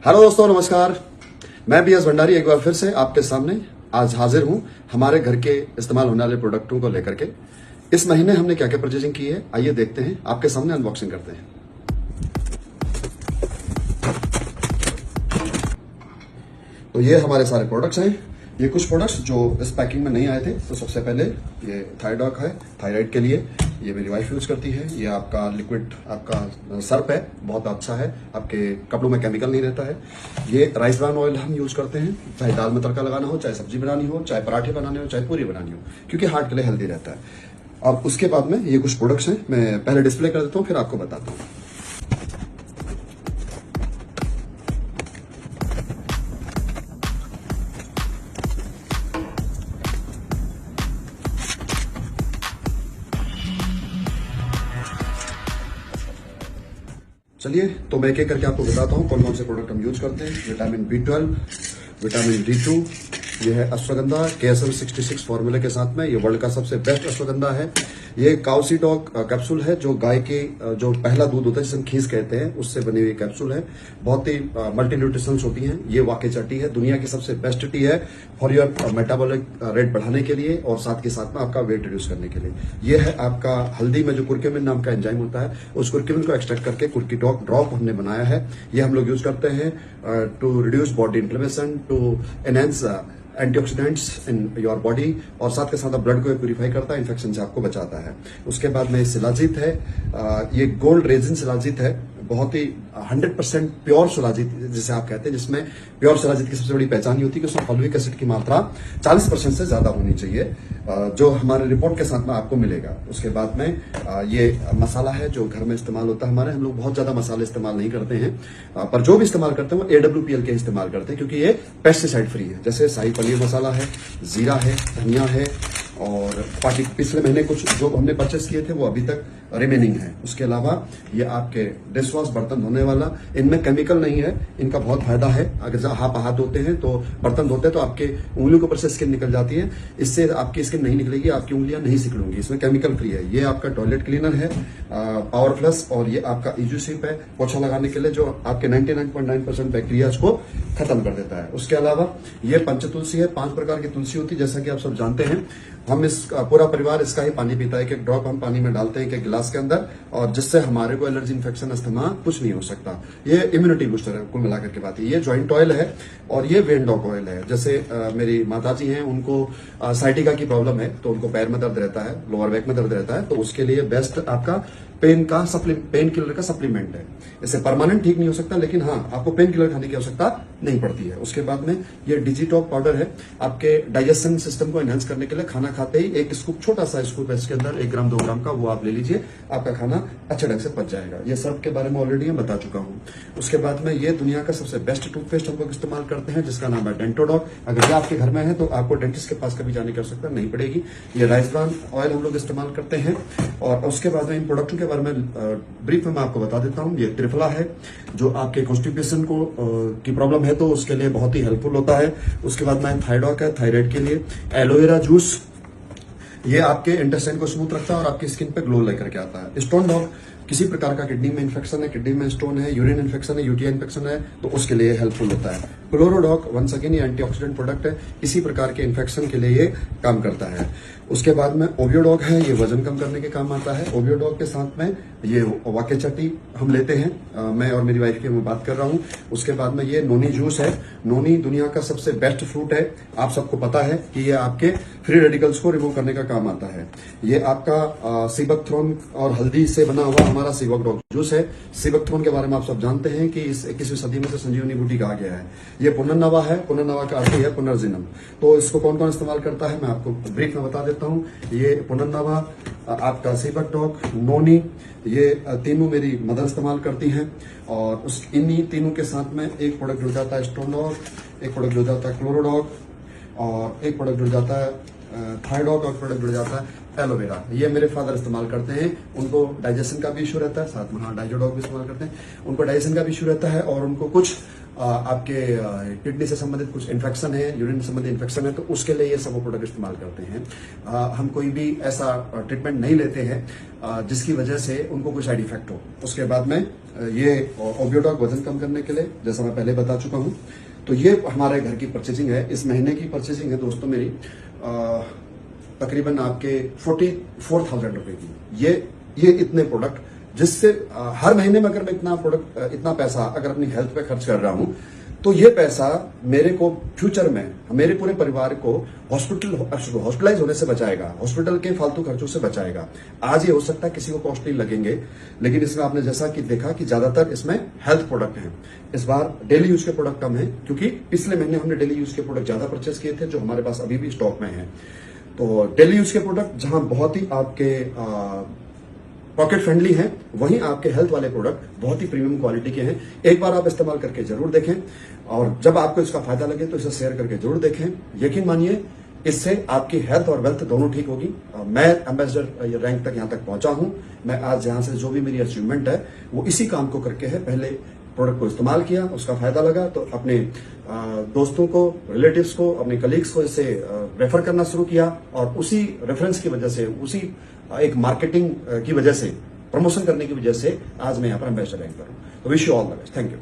Hello दोस्तों, नमस्कार। मैं बी एस भंडारी एक बार फिर से आपके सामने आज हाजिर हूं हमारे घर के इस्तेमाल होने वाले प्रोडक्टों को लेकर के। इस महीने हमने क्या क्या परचेजिंग की है, आइए देखते हैं, आपके सामने अनबॉक्सिंग करते हैं। तो ये हमारे सारे प्रोडक्ट्स हैं। ये कुछ प्रोडक्ट्स जो इस पैकिंग में नहीं आए थे। तो सबसे पहले ये थायडॉक है, थायराइड के लिए। ये मेरी वाइफ यूज करती है। ये आपका लिक्विड आपका सर्फ है, बहुत अच्छा है, आपके कपड़ों में केमिकल नहीं रहता है। ये राइस ब्रान ऑयल हम यूज करते हैं, चाहे दाल में तड़का लगाना हो, चाहे सब्जी बनानी हो, चाहे पराठे बनाने हो, चाहे पूरी बनानी हो, क्योंकि हार्ट के लिए हेल्दी रहता है। अब उसके बाद में ये कुछ प्रोडक्ट्स हैं, मैं पहले डिस्प्ले कर देता हूँ, फिर आपको बताता हूँ। चलिए, तो मैं एक एक करके आपको बताता हूँ कौन कौन से प्रोडक्ट हम यूज करते हैं। विटामिन B12, विटामिन D2, ये है अश्वगंधा KSM 66 फॉर्मूले के साथ में। ये वर्ल्ड का सबसे बेस्ट अश्वगंधा है। ये काउसीडॉक कैप्सूल है, जो गाय के जो पहला दूध होता है, जिसे हम खीस कहते हैं, उससे बनी हुई कैप्सूल है। बहुत ही मल्टी न्यूट्रिशंस होती हैं। ये वाकेचा टी है, दुनिया की सबसे बेस्ट टी है फॉर योर मेटाबॉलिक रेट बढ़ाने के लिए और साथ के साथ में आपका वेट रिड्यूस करने के लिए। ये है आपका हल्दी में जो कुर्क्यूमिन नाम का एंजाइम होता है, उस कुर्क्यूमिन को एक्सट्रैक्ट करके कुर्कीटॉक ड्रॉप हमने बनाया है। ये हम लोग यूज करते हैं to reduce body inflammation, to enhance antioxidants in your body, और साथ के साथ ब्लड को प्यूरिफाई करता है, इन्फेक्शन से आपको बचाता है। उसके बाद में शिलाजीत है। ये गोल्ड रेजिन शिलाजीत है, बहुत ही 100% प्योर शिलाजीत जिसे आप कहते हैं, जिसमें प्योर शिलाजीत की सबसे बड़ी पहचान ये होती है कि उसमें फॉलोइक एसिड की मात्रा 40% से ज्यादा होनी चाहिए, जो हमारे रिपोर्ट के साथ में आपको मिलेगा। उसके बाद में ये मसाला है जो घर में इस्तेमाल होता है हमारे। हम लोग बहुत ज्यादा मसाले इस्तेमाल नहीं करते हैं, पर जो भी इस्तेमाल करते हैं वो AWPL के इस्तेमाल करते हैं, क्योंकि ये पेस्टिसाइड फ्री है। जैसे शाही पनीर मसाला है, जीरा है, धनिया है, और पिछले महीने कुछ जो हमने परचेस किए थे वो अभी तक रिमेनिंग है। उसके अलावा ये आपके डिश वॉश, बर्तन धोने वाला, इनमें केमिकल नहीं है। इनका बहुत फायदा है। अगर आप हाथ धोते हैं तो बर्तन धोते हैं तो आपके उंगलियों के ऊपर से स्किन निकल जाती है, इससे आपकी स्किन नहीं निकलेगी, आपकी उंगलियां नहीं सिकुड़ेंगी। इसमें केमिकल फ्री है। ये आपका टॉयलेट क्लीनर है, पावर प्लस, और ये आपका इजूसिप है पोछा लगाने के लिए, जो आपके 99.9% बैक्टीरियाज को खत्म कर देता है। उसके अलावा ये पंचतुलसी है। 5 प्रकार की तुलसी होती है, जैसा कि आप सब जानते हैं। हम इस पूरा परिवार इसका ही पानी पीता है। एक ड्रॉप हम पानी में डालते हैं एक गिलास के अंदर, और जिससे हमारे को एलर्जी, इन्फेक्शन, अस्थमा कुछ नहीं हो सकता। ये इम्यूनिटी बूस्टर है कुल मिलाकर के बात है। ये जॉइंट ऑयल है, और ये वेनडॉक ऑयल है। जैसे मेरी माताजी हैं, उनको साइटिका की प्रॉब्लम है, तो उनको पैर में दर्द रहता है, लोअर बैक में दर्द रहता है, तो उसके लिए बेस्ट आपका पेन किलर का सप्लीमेंट है। इसे परमानेंट ठीक नहीं हो सकता, लेकिन हाँ, आपको पेन किलर खाने की आवश्यकता नहीं पड़ती है। उसके बाद में ये डिजिटॉक पाउडर है, आपके डाइजेशन सिस्टम को एनहांस करने के लिए। खाना खाते ही एक स्कूप, छोटा सा स्कूप है इसके अंदर, 1 ग्राम 2 ग्राम का, वो आप ले लीजिए, आपका खाना अच्छे ढंग से पच जाएगा। ये सर्फ के बारे में ऑलरेडी मैं बता चुका हूँ। उसके बाद में ये दुनिया का सबसे बेस्ट टूथपेस्ट हम लोग इस्तेमाल करते हैं, जिसका नाम है डेंटोडॉक। अगर ये आपके घर में है तो आपको डेंटिस्ट के पास कभी जाने की आवश्यकता नहीं पड़ेगी। ये राइस ब्रान ऑयल हम लोग इस्तेमाल करते हैं। और उसके बाद में इन प्रोडक्टों के बारे में ब्रीफ में मैं आपको बता देता हूँ। ये त्रिफला है, जो आपके कॉन्स्टिपेशन को की प्रॉब्लम है तो उसके लिए बहुत ही हेल्पफुल होता है। उसके बाद में थायडॉक है, थायराइड के लिए। एलोवेरा जूस, ये आपके इंटेस्टाइन को स्मूथ रखता है और आपकी स्किन पे ग्लो लेकर के आता है। स्टोन डॉग, किसी प्रकार का किडनी में इन्फेक्शन है, किडनी में स्टोन है, यूरिन इन्फेक्शन है, यूटीआई इन्फेक्शन है, तो उसके लिए हेल्पफुल होता है। क्लोरोडॉक, वंस अगेन ये एंटीऑक्सीडेंट प्रोडक्ट है, इसी प्रकार के इन्फेक्शन के लिए ये काम करता है। उसके बाद में ओवियोडॉग है, ये वजन कम करने के काम आता है। ओवियोडॉग के साथ में ये वाकेचा टी हम लेते हैं, मैं और मेरी वाइफ की मैं बात कर रहा हूँ। उसके बाद में ये नोनी जूस है। नोनी दुनिया का सबसे बेस्ट फ्रूट है, आप सबको पता है कि ये आपके फ्री रेडिकल्स को रिमूव करने का काम आता है। ये आपका सीबकथ्रोन और हल्दी से बना हुआ हमारा सीबकडॉग जूस है। सीबकथ्रोन के बारे में आप सब जानते हैं कि इस 21वीं सदी में से संजीवनी बूटी कहा गया है। ये पुनर्नवा है, पुनर्नवा का अर्थ है पुनर्जन्म। तो इसको कौन कौन इस्तेमाल करता है मैं आपको ब्रीफ में बता देता हूँ। ये पुनर्नवा, आपका सीबकडॉग, नोनी, ये तीनों मेरी मदर इस्तेमाल करती हैं। और इन्हीं तीनों के साथ में एक प्रोडक्ट जुड़ जाता है स्टोनडॉग, एक प्रोडक्ट जुड़ जाता है क्लोरोडॉग, और एक प्रोडक्ट जुड़ जाता है थायडॉक, और प्रोडक्ट जुड़ जाता है एलोवेरा। ये मेरे फादर इस्तेमाल करते हैं। उनको डाइजेशन का भी इशू रहता है, साथ में हाँ डाइजोडॉग भी इस्तेमाल करते हैं। उनको डाइजेशन का भी इशू रहता है, और उनको कुछ आपके किडनी से संबंधित कुछ इन्फेक्शन है, यूरिन से संबंधित इन्फेक्शन है, तो उसके लिए ये सब वो प्रोडक्ट इस्तेमाल करते हैं। हम कोई भी ऐसा ट्रीटमेंट नहीं लेते हैं जिसकी वजह से उनको कोई साइड इफेक्ट हो। उसके बाद में ये ओबियोडॉग वजन कम करने के लिए, जैसा मैं पहले बता चुका हूं, तो ये हमारे घर की परचेजिंग है। इस महीने की परचेजिंग है दोस्तों मेरी तकरीबन आपके 44,000 रुपए की। ये इतने प्रोडक्ट, जिससे हर महीने में अगर मैं इतना पैसा अगर अपनी हेल्थ पे खर्च कर रहा हूं, तो ये पैसा मेरे को फ्यूचर में मेरे पूरे परिवार को हॉस्पिटलाइज होने से बचाएगा, हॉस्पिटल के फालतू खर्चों से बचाएगा। आज ये हो सकता है किसी को कॉस्टली लगेंगे, लेकिन इसमें आपने जैसा कि देखा कि ज्यादातर इसमें हेल्थ प्रोडक्ट हैं। इस बार डेली यूज के प्रोडक्ट कम है, क्योंकि पिछले महीने हमने डेली यूज के प्रोडक्ट ज्यादा परचेस किए थे, जो हमारे पास अभी भी स्टॉक में है। तो डेली यूज के प्रोडक्ट जहां बहुत ही आपके पॉकेट फ्रेंडली हैं, वहीं आपके हेल्थ वाले प्रोडक्ट बहुत ही प्रीमियम क्वालिटी के हैं। एक बार आप इस्तेमाल करके जरूर देखें, और जब आपको इसका फायदा लगे तो इसे शेयर करके जरूर देखें। यकीन मानिए, इससे आपकी हेल्थ और वेल्थ दोनों ठीक होगी। मैं एम्बेसडर रैंक तक यहां तक पहुंचा हूं। मैं आज यहां से जो भी मेरी अचीवमेंट है वो इसी काम को करके है। पहले प्रोडक्ट को इस्तेमाल किया, उसका फायदा लगा, तो अपने दोस्तों को, रिलेटिव्स को, अपने कलीग्स को इसे रेफर करना शुरू किया, और उसी रेफरेंस की वजह से, उसी एक मार्केटिंग की वजह से, प्रमोशन करने की वजह से आज मैं यहाँ पर एम्बेसडर रैंक पर हूँ। तो wish you all the best. Thank you.